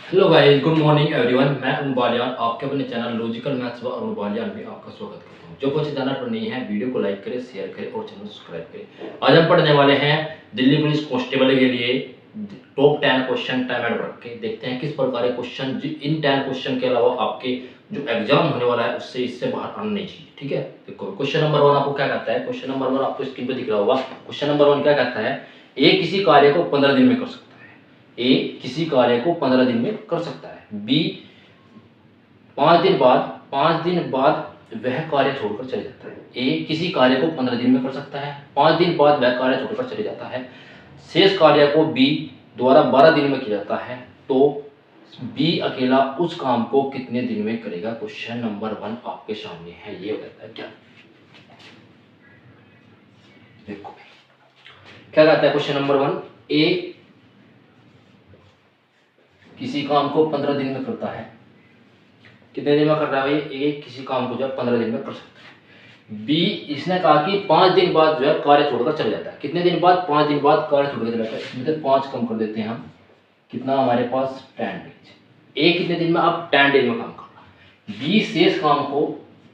Hello guys, good morning everyone. मैं अनु बालियान आपके अपने चैनल लॉजिकल मैथ्स व अनु बालियान में आपका स्वागत करता हूं। जो बच्चे चैनल पर नहीं है वीडियो को लाइक करें, शेयर करें और चैनल सब्सक्राइब करें। आज हम पढ़ने वाले हैं दिल्ली पुलिस कांस्टेबल के लिए top 10 question time and work के। देखते हैं किस प्रकार के क्वेश्चन इन 10 क्वेश्चन के अलावा आपके जो एग्जाम होने वाला है उससे इससे बाहर आना नहीं चाहिए। ठीक है, देखो क्वेश्चन नंबर 1 आपको क्या कहता है। क्वेश्चन नंबर 1 आपको स्क्रीन पर दिख रहा होगा। क्वेश्चन नंबर 1 क्या कहता है, ए किसी कार्य को 15 दिन में कर सकता है। ए किसी कार्य को 15 दिन में कर सकता है। बी 5 दिन बाद वह कार्य छोड़कर चले जाता है। ए किसी कार्य को 15 दिन में कर सकता है, 5 दिन बाद वह कार्य छोड़कर चले जाता है। शेष कार्य को बी द्वारा 12 दिन में किया जाता है, तो बी अकेला उस काम को कितने दिन में करेगा। क्वेश्चन नंबर 1 आपके सामने है। ये कहता है क्या, देखो क्या कहता है क्वेश्चन नंबर 1। ए किसी काम को 15 दिन में करता है। कितने दिन में कर रहा है भाई, ए किसी काम को जो 15 दिन में कर सकता है। बी इसने कहा कि 5 दिन बाद जो है कार्य छोड़कर चले जाता है। कितने दिन बाद, 5 दिन बाद कार्य छोड़कर चले जाता है। इसमें से 5 कम कर देते हैं हम, कितना हमारे पास 10 डेज। ए कितने दिन में, अब 10 डेज में काम कर रहा है। बी शेष काम को,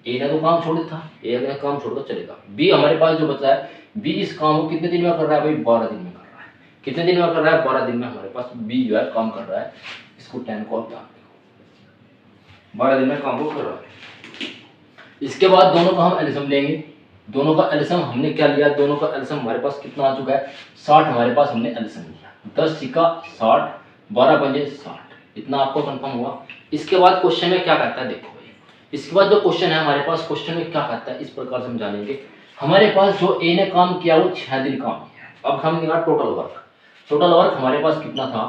ए ने तो काम छोड़ दिया था, ए ने काम छोड़कर चलेगा। बी हमारे पास जो बचा है, बी इस काम को कितने दिन में कर रहा है भाई, 12 दिन में कर रहा है। कितने दिन में कर रहा है, 12 दिन में हमारे पास बी जो है काम कर रहा है। इसको 10 को आप 12 दिन में काम को कर रहा है। इसके बाद दोनों का हम एलसीएम लेंगे। दोनों का एलसीएम हमने क्या लिया, दोनों का एलसीएम हमारे पास कितना आ चुका है, 60 हमारे पास हमने एलसीएम लिया। 10 सिक्का 60, 12 पंजे 60, इतना आपको कंफर्म हुआ। इसके बाद क्वेश्चन में क्या कहता है, देखो भाई इसके बाद जो क्वेश्चन है हमारे पास, क्वेश्चन में क्या कहता है इस प्रकार से हम जानेंगे। हमारे पास जो ए ने काम किया वो 6 दिन काम किया है। अब हम निकाल टोटल वर्क। टोटल वर्क हमारे पास कितना था,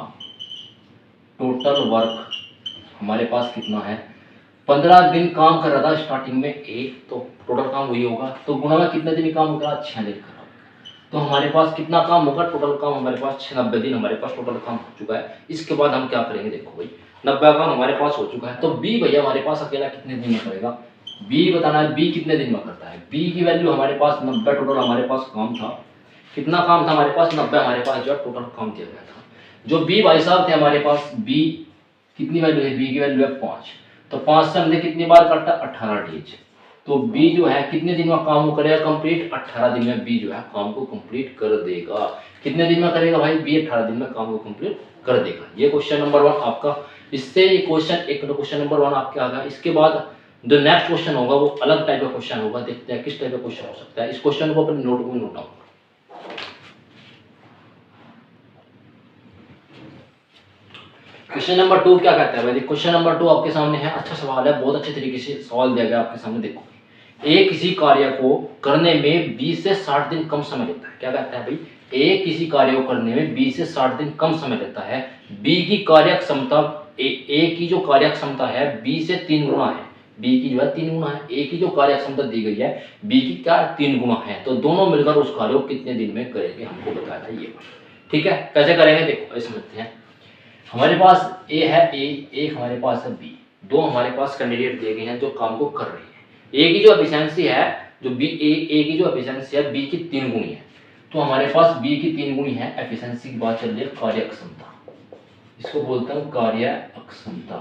टोटल वर्क हमारे पास कितना है, 15 दिन काम कर रहा था स्टार्टिंग में ए, तो टोटल काम वही होगा। तो गुणा में कितने दिन काम करा, 6 दिन करा। तो हमारे पास कितना काम होगा, टोटल काम हमारे पास 90 दिन हमारे पास टोटल काम हो चुका है। इसके बाद हम क्या करेंगे, देखो भाई 90 काम हमारे पास हो चुका है। तो बी भैया हमारे पास अकेला कितने दिन में करेगा, बी बताना है। बी कितने दिन में करता है, बी की वैल्यू हमारे पास 90, टोटल हमारे पास काम था। कितना काम था हमारे पास, 90 हमारे पास जो टोटल काम दिया गया था। जो बी भाई साहब थे हमारे पास, बी कितनी वैल्यू है, बी की वैल्यू है 5। तो 5 से हमने कितनी बार काटा, 18 डेज। तो बी जो है कितने दिन में काम को करेगा कंप्लीट, 18 दिन में बी जो है काम को कंप्लीट कर देगा। कितने दिन में करेगा भाई, बी 18 दिन में काम को कंप्लीट कर देगा। ये क्वेश्चन नंबर 1 आपका। इससे ये क्वेश्चन एक क्वेश्चन नंबर 1 आपके आ गया। इसके बाद जो नेक्स्ट क्वेश्चन होगा वो अलग टाइप का क्वेश्चन होगा। देखते हैं किस टाइप का क्वेश्चन हो सकता है। इस क्वेश्चन को अपने नोटबुक में नोट डाउन। क्वेश्चन नंबर 2 क्या कहता है भाई, क्वेश्चन नंबर 2 आपके सामने है। अच्छा सवाल है, बहुत अच्छे तरीके से सवाल दिया गया आपके सामने। देखो ए किसी कार्य को करने में 20 से 60 दिन कम समय लेता है। क्या कहता है भाई, ए किसी कार्य को करने में 20 से 60 दिन कम समय लेता है। बी की कार्य क्षमता, ए की जो कार्य क्षमता है बी से 3 गुना है। बी की जो है 3 गुना है। ए की जो कार्य क्षमता दी गई है बी की क्या 3 गुना है। तो दोनों मिलकर उस कार्य को कितने दिन में करेंगे हमको बताना है ये। ठीक है, कैसे करेंगे देखो समझते हैं। हमारे पास ए है, ए एक हमारे पास है बी। दो हमारे पास कैंडिडेट दिए गए हैं जो काम को कर रहे हैं। ए की जो एफिशिएंसी है, जो बी ए की जो एफिशिएंसी है बी की 3 गुनी है। तो हमारे पास बी की 3 गुनी है। एफिशिएंसी की बात चल रही है, कार्य क्षमता, इसको बोलते हैं कार्य क्षमता।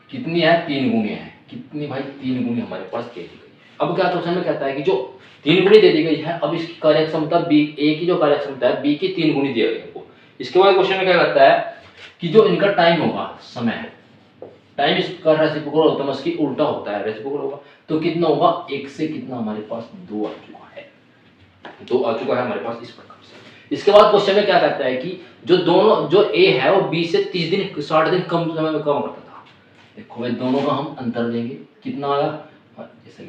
कितनी है, 3 गुनी है। कितनी भाई, 3 गुनी हमारे पास दे दी गई है। अब क्या क्वेश्चन में कहता है कि जो 3 गुनी दे दी गई है, अब इसकी कार्य क्षमता बी, ए की जो कार्य क्षमता है बी की 3 गुनी दी गई है। इसके बाद क्वेश्चन में क्या कहता है कि जो इनका टाइम होगा, समय, टाइम इसका रेसिप्रोकल होता है, इसकी उल्टा होता है, रेसिप्रोकल होगा। तो कितना होगा, 1 से कितना हमारे पास 2 आ चुका है। 2 आ चुका है हमारे पास इस प्रकार से। इसके बाद क्वेश्चन में क्या कहता है कि जो दोनों, जो ए है वो 20 से 30 दिन 60 दिन कम समय में काम करता था। देखो भाई दोनों का हम अंतर लेंगे, कितना आया, जैसे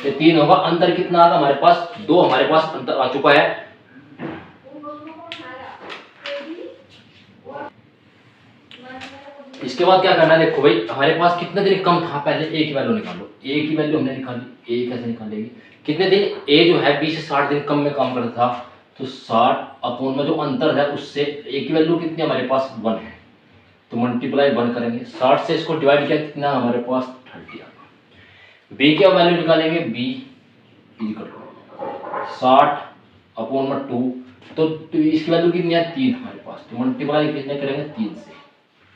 ये 3 होगा, अंतर कितना आएगा हमारे पास, 2 हमारे पास अंतर आ चुका है। इसके बाद क्या करना है, देखो भाई हमारे पास कितने दिन कम था, पहले ए की वैल्यू निकालो। ए की वैल्यू हमने निकाली, ए कैसे निकालेंगे, कितने दिन ए जो है 20 से 60 दिन कम में काम करता था। तो 60 अपॉन में जो अंतर है उससे ए की वैल्यू कितनी हमारे पास 1 है, तो मल्टीप्लाई 1 करेंगे। 60 से इसको डिवाइड किया, कितना हमारे पास 30 आ गया। बी की वैल्यू निकालेंगे, बी 60 अपॉन में 2, तो इसकी वैल्यू कितनी है 3 हमारे पास, तो मल्टीप्लाई कितने करेंगे 3 से,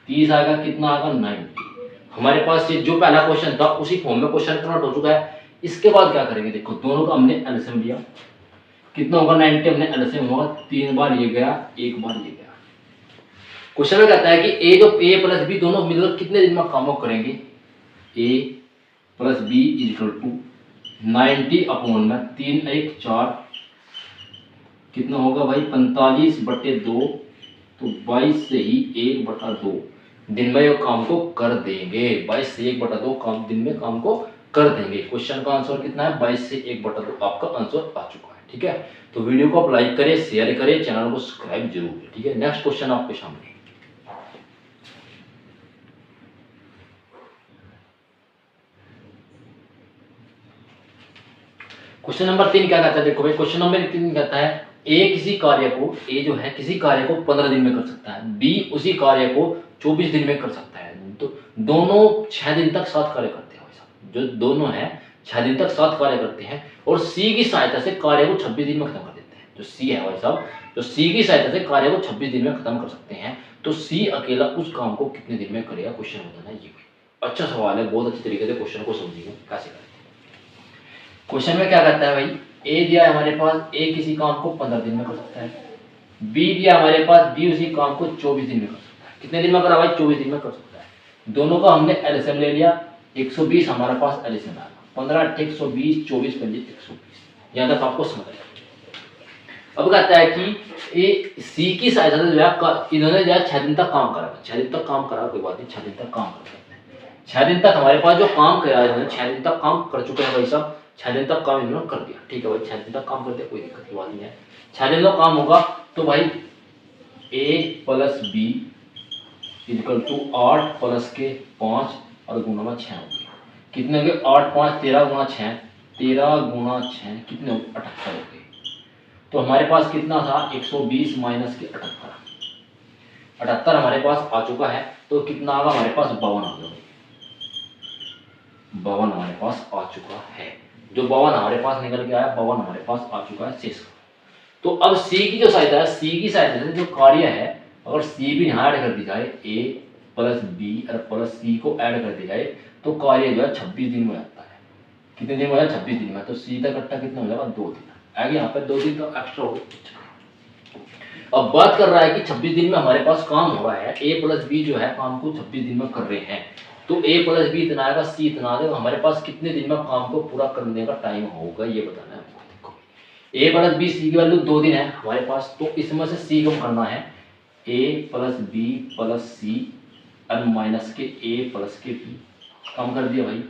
30 आएगा, कितना आएगा 90। हमारे पास ये जो पहला क्वेश्चन था उसी फॉर्म में क्वेश्चन कन्वर्ट हो चुका है। इसके बाद क्या करेंगे, देखो दोनों का हमने एलसीएम लिया, कितना होगा 90, हमने एलसीएम होगा 3 बार ये गया 1 बार ये गया। क्वेश्चन में कहता है कि ए जो ए प्लस बी दोनों मिलकर कितने दिन में काम करेंगे, a plus b is equal to 90 upon में 3 1 4, कितना होगा भाई 45/2, तो 22 से ही 1/2 दिन में ये काम को कर देंगे। 22 से 1/2 काम दिन में काम को कर देंगे। क्वेश्चन का आंसर कितना है 22 से 1/2 आपका आंसर आ चुका है। ठीक है, तो वीडियो को आप लाइक करें, शेयर करें, चैनल को सब्सक्राइब जरूर करें। ठीक है, नेक्स्ट क्वेश्चन आपके सामने। क्वेश्चन नंबर 3 क्या कहता है, देखो भाई क्वेश्चन नंबर 3 कहता है ए किसी कार्य को, ए जो है किसी कार्य को 15 दिन में कर सकता है, बी उसी कार्य को 24 दिन में कर सकता है। तो दोनों 6 दिन तक साथ कार्य करते हैं भाई साहब, जो दोनों हैं 6 दिन तक साथ कार्य करते हैं, और सी की सहायता से कार्य को 26 दिन में खत्म कर देते हैं। जो सी है भाई साहब, जो सी की सहायता से कार्य को 26 दिन में खत्म कर सकते हैं, तो सी अकेला उस काम को कितने दिन में करेगा, क्वेश्चन बताना है। ये अच्छा सवाल है, बहुत अच्छी तरीके से क्वेश्चन को समझिएगा कैसे करें। क्वेश्चन में क्या कहता है भाई, ए दिया है हमारे पास, ए किसी काम को 15 दिन में कर सकता है, बी दिया हमारे पास, बी उसी काम को 24 दिन में कर सकता है। कितने दिन में करा भाई 24 दिन में कर सकता है। दोनों का हमने एलसीएम ले लिया, 120 हमारे पास एलसीएम आया, 15 8 120, 24 पंजे 120। यहाँ तक आपको समझ आएगा। अब कहता है कि ए सी की सहायता से जो है इन्होंने जो है 6 दिन तक काम करा, 6 दिन तक काम करा, कोई बात नहीं, 6 दिन तक काम कर सकते हैं। 6 दिन तक हमारे पास जो काम करा है, इन्होंने 6 दिन तक काम कर चुके हैं भाई साहब, 6 दिन तक काम इन्होंने कर दिया। ठीक है भाई, 6 दिन तक काम कर दिया, कोई दिक्कत की बात नहीं है। 6 दिन तक काम होगा तो भाई a plus b equal to 8 plus के 5 और गुणा में 6 हो गए। कितने हो गए 8 5 13 गुणा 6, 13 गुणा 6 कितने हो गए 78 हो गए। तो हमारे पास कितना था 120 माइनस के 78 हमारे पास आ चुका है। तो कितना आगा हमारे पास 52 आ गया, 52 हमारे पास आ चुका है। जो 52 हमारे पास निकल के आया, 52 हमारे पास आ चुका है शेष का। तो अब सी की जो सहायता है, सी की सहायता से जो कार्य है, अगर सी भी यहाँ ऐड कर दी जाए, ए प्लस बी और प्लस सी को ऐड कर दी जाए, तो कार्य जो है 26 दिन में आता है। कितने दिन में है 26 दिन में। तो सी का इकट्ठा कितना हो जाएगा 2 दिन आगे, यहाँ पे 2 दिन तो एक्स्ट्रा हो गया। अब बात कर रहा है कि 26 दिन में हमारे पास काम हो रहा है, ए प्लस बी जो है काम को 26 दिन में कर रहे हैं। तो ए प्लस बी इतना आएगा, सी इतना आएगा, हमारे पास कितने दिन में काम को पूरा करने का टाइम होगा ये बताना है। ए प्लस बी सी की वैल्यू 2 दिन है हमारे पास, तो इसमें से सी कम करना है, ए प्लस बी प्लस सी और माइनस के ए प्लस के बी कम कर दिया भाई।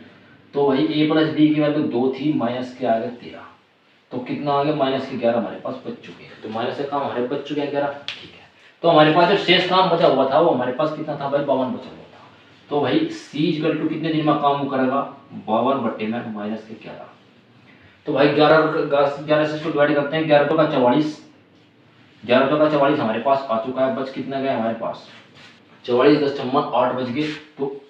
तो भाई ए प्लस बी की वैल्यू 2 थी, माइनस के आ गए 13, तो कितना आ गया माइनस के 11 हमारे पास बच चुके हैं। तो माइनस के काम हमारे बच चुके हैं 11। ठीक है, तो हमारे पास जो शेष काम बचा हुआ था वो हमारे पास कितना था भाई 52 बचा हुआ था। तो भाई सी इक्वल टू कितने दिन में काम करेगा 52 बटे में माइनस के 11। तो भाई 11 से इसको डिवाइड करते हैं, 11 तो का 44, 11 तो का 44 हमारे पास आ चुका है। बच कितना गया हमारे पास 44 10 56 8 बच गए, तो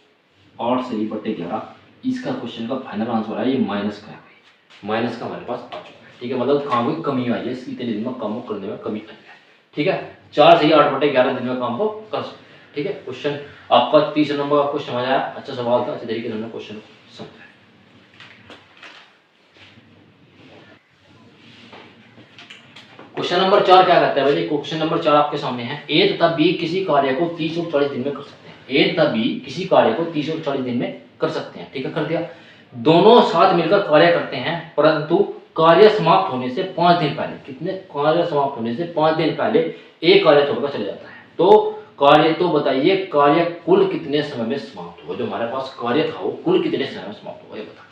8 से ही बटे 11 इसका क्वेश्चन का फाइनल आंसर है ये माइनस का है भाई, माइनस का हमारे पास आ चुका है। ठीक है, मतलब काम की कमी आई है, इतने दिन में काम करने में कमी आई है। ठीक है, 4 से ही 8 बटे 11 दिन में काम को कर सकते हैं। ठीक है, क्वेश्चन आपका 30 नंबर का क्वेश्चन समझ आया, अच्छा सवाल था, अच्छे तरीके से हमने क्वेश्चन समझा। क्वेश्चन नंबर 4 क्या कहता है भाई, क्वेश्चन नंबर 4 आपके सामने है, ए तथा बी किसी कार्य को 30 और 40 दिन में कर सकते हैं। ए तथा बी किसी कार्य को 30 और 40 दिन में कर सकते हैं। ठीक है, कर दिया। दोनों साथ मिलकर कार्य करते हैं, परंतु कार्य समाप्त होने से 5 दिन पहले, कितने कार्य समाप्त होने से 5 दिन पहले एक कार्य छोड़कर चले जाता है। तो कार्य, तो बताइए कार्य कुल कितने समय में समाप्त हुआ, जो हमारे पास कार्य था वो कुल कितने समय में समाप्त हुआ ये बता।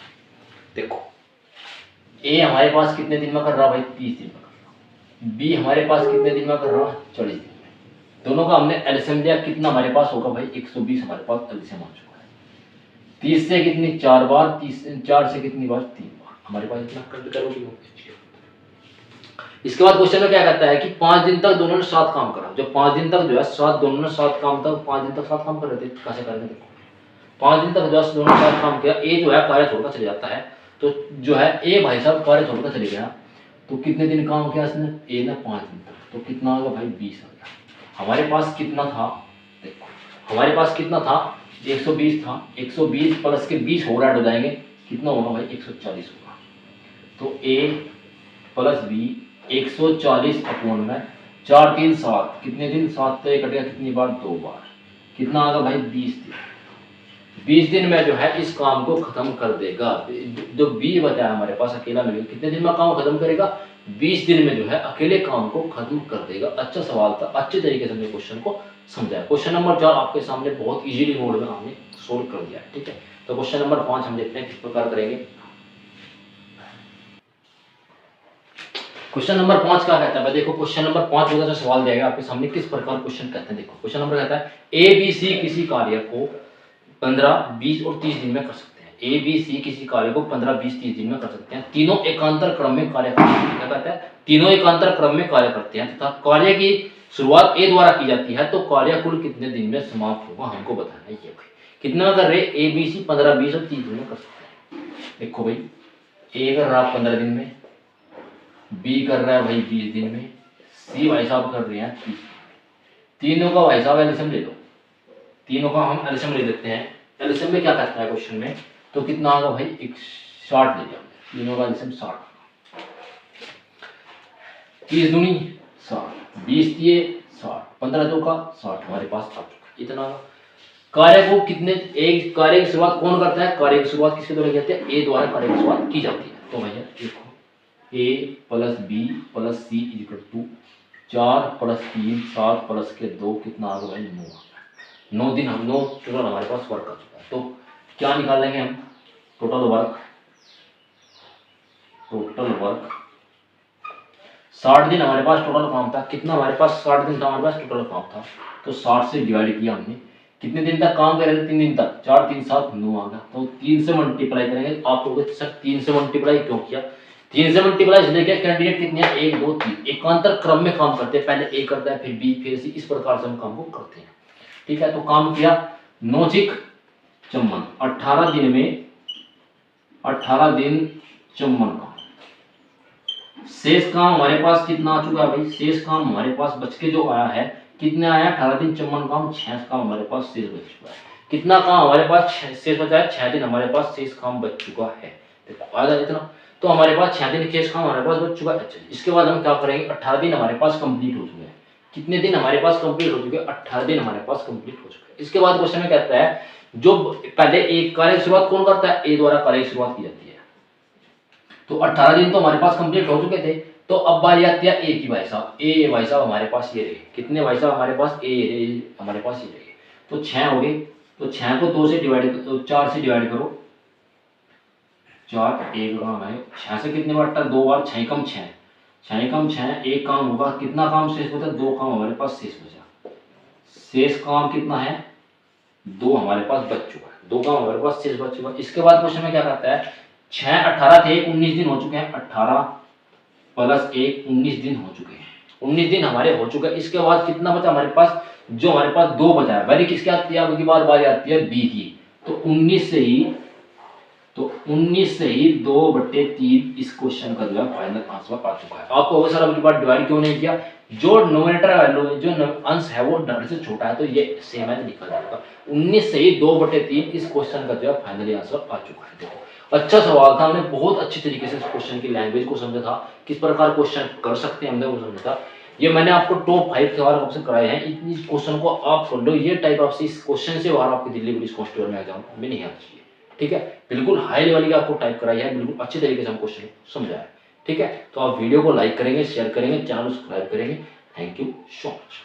देखो ए हमारे पास कितने दिन में कर रहा भाई 30 दिन में, बी हमारे पास कितने दिन में कर रहा है 40 दिन में। दोनों का हमने एलसीएम लिया, कितना हमारे पास होगा भाई 120 हमारे पास एलसीएम आ चुका है। 30 से कितनी 4 बार, 4 से कितनी बार 3 बार, हमारे पास इतना करोगे। इसके बाद क्वेश्चन में क्या कहता है कि 5 दिन तक दोनों ने साथ काम करा। जो 5 दिन तक जो है साथ दोनों ने साथ काम तक 5 दिन तक साथ काम कर रहे थे, कैसे करेंगे देखो। 5 दिन तक जो है दोनों ने साथ काम किया, ए जो है कार्य छोड़कर चले जाता है, तो जो है ए भाई साहब कार्य छोड़कर चले गया, तो कितने दिन काम किया इसने, ए ने 5 दिन तक। तो कितना होगा भाई 20 आ गया। हमारे पास कितना था, देखो हमारे पास कितना था 120 था, 120 प्लस के 20 हो रहा हो जाएंगे, कितना होगा भाई 140 होगा। तो a प्लस बी 140 अपॉन में 4 3 7, कितने दिन 7 तो कटेगा कितनी बार 2 बार, कितना आएगा भाई 20 दिन। 20 दिन में जो है इस काम को खत्म कर देगा। जो बी बताया हमारे पास अकेला मिलेगा, कितने दिन में काम खत्म करेगा 20 दिन में जो है अकेले काम को खत्म कर देगा। अच्छा सवाल था, अच्छे तरीके से हमने क्वेश्चन को समझाया। क्वेश्चन नंबर 4 आपके सामने बहुत इजीली मोड में हमने सोल्व कर दिया है, ठीक है। तो क्वेश्चन नंबर 5 हम देखते हैं किस प्रकार करेंगे। क्वेश्चन नंबर 5 क्या कहता है, देखो क्वेश्चन नंबर 5 बहुत अच्छा सवाल दिया आपके सामने, किस प्रकार क्वेश्चन कहते हैं। देखो क्वेश्चन नंबर कहता है ए बी सी किसी कार्य को 15 20 और 30 दिन में कर सकते हैं। ए बी सी किसी कार्य को 15 20 30 दिन में कर सकते हैं। तीनों एकांतर क्रम में कार्य करते हैं। क्या कहता है, तीनों एकांतर क्रम में कार्य करते हैं तथा कार्य की शुरुआत ए द्वारा की जाती है, तो कार्य कुल कितने दिन में समाप्त होगा हमको बताना है। ये भाई कितने में कर रहे, ए बी सी 15 20 और 30 दिन में कर सकते हैं। देखो भाई ए कर रहा 15 दिन में, बी कर रहा है भाई 20 दिन में, सी भाई साहब कर रहे हैं 30। तीनों का भाई साहब एलसीएम ले लो, तीनों का हम एलसीएम ले लेते हैं। एलसीएम में क्या कहता है क्वेश्चन में, तो कितना आएगा भाई 60 ले लिया, तीनों का एलसीएम 60, 30 दूनी 60, 20 दिए 60, 15 दो का 60 हमारे पास आ चुका। इतना कार्य को कितने, एक कार्य की शुरुआत कौन करता है, कार्य की शुरुआत किसके द्वारा की जाती है, ए द्वारा कार्य की शुरुआत की जाती है। तो भैया देखो a plus b plus c equal to 4 plus 3 7 plus के 2 कितना आ गया भाई 9 आ गया। 9 दिन हम 9 टोटल हमारे पास वर्क आ चुका है। तो क्या निकाल लेंगे हम, टोटल वर्क 60 दिन हमारे पास टोटल काम था। कितना हमारे पास 60 दिन था हमारे पास टोटल काम था, तो 60 से डिवाइड किया हमने, कितने दिन तक काम कर रहे थे 3 दिन तक, 4 3 7 9 आ गया। तो 3 से मल्टीप्लाई करेंगे। आप लोग सर 3 से मल्टीप्लाई क्यों किया, 3 से मल्टीप्लाई इसलिए क्या, कैंडिडेट कितने हैं 1 2 3 एकांतर क्रम में काम करते हैं, पहले ए करता है फिर बी फिर सी, इस प्रकार से हम काम को करते हैं, ठीक है। तो काम किया 9 चिक चम्मन, 18 दिन में 18 दिन चम्मन का शेष काम हमारे पास कितना आ चुका है भाई, शेष काम हमारे पास बच के जो आया है, कितने आया 18 दिन चम्मन काम, 6 काम हमारे पास शेष बच चुका है। कितना काम हमारे पास शेष बचा है, 6 दिन हमारे पास शेष काम बच चुका है। देखो आ जाए इतना, तो हमारे पास 6 दिन शेष काम हमारे पास बच चुका है। अच्छा इसके बाद हम क्या करेंगे, 18 दिन हमारे पास कंप्लीट हो चुके हैं। कितने दिन हमारे पास कंप्लीट हो चुके हैं, 18 दिन हमारे पास कंप्लीट हो चुके हैं। इसके बाद क्वेश्चन में कहता है जो पहले एक कार्य की शुरुआत कौन करता है, ए द्वारा कार्य की शुरुआत की जाती है। तो 18 दिन तो हमारे पास कंप्लीट हो चुके थे, तो अब बारी आती है ए की भाई साहब। ए भाई साहब हमारे पास ये रहे, कितने भाई साहब हमारे पास ए हमारे पास ये रहे, तो 6 हो गए। तो 6 को 2 से डिवाइड, तो 4 से डिवाइड करो, 4 1 काम है, 6 से कितने बार 2 बार, 6 कम 6 6 कम 6 एक काम होगा, कितना काम शेष बचा, 2 काम हमारे पास शेष बचा। शेष काम कितना है 2 हमारे पास बच चुका है, 2 काम हमारे पास शेष बच चुका है। इसके बाद क्वेश्चन में क्या कहता है, 6 18 थे 19 दिन हो चुके हैं, 18 प्लस 1 19 दिन हो चुके हैं, 19 दिन हमारे हो चुके हैं। इसके बाद कितना बचा हमारे पास, जो हमारे पास 2 बचा है, बारी किसकी आती है, अगली बार बारी आती है बी की। तो 19 से ही 2/3 इस क्वेश्चन का जो है फाइनल आंसर आ चुका है। आपको वो सर अगली बार डिवाइड क्यों नहीं किया, जो नोमिनेटर वैल्यू जो अंश है वो 100 से छोटा है, तो ये सेम है निकल जाएगा। 19 से ही 2/3 इस क्वेश्चन का जो है फाइनली आंसर आ चुका है। देखो अच्छा सवाल था, हमने बहुत अच्छी तरीके से इस क्वेश्चन की लैंग्वेज को समझा था, किस प्रकार क्वेश्चन कर सकते हैं हमने वो समझा था। ये मैंने आपको टॉप 5 सवाल आपसे कराए हैं, इतनी क्वेश्चन को आप कर लो, ये टाइप आपसे इस क्वेश्चन से बाहर आपकी दिल्ली पुलिस कांस्टेबल में एग्जाम में नहीं आना चाहिए, ठीक है। बिल्कुल हाई लेवल की आपको टाइप कराई है, बिल्कुल अच्छी तरीके से हम क्वेश्चन समझाया है, ठीक है। तो आप वीडियो को लाइक करेंगे, शेयर करेंगे, चैनल को सब्सक्राइब करेंगे। Thank you so much.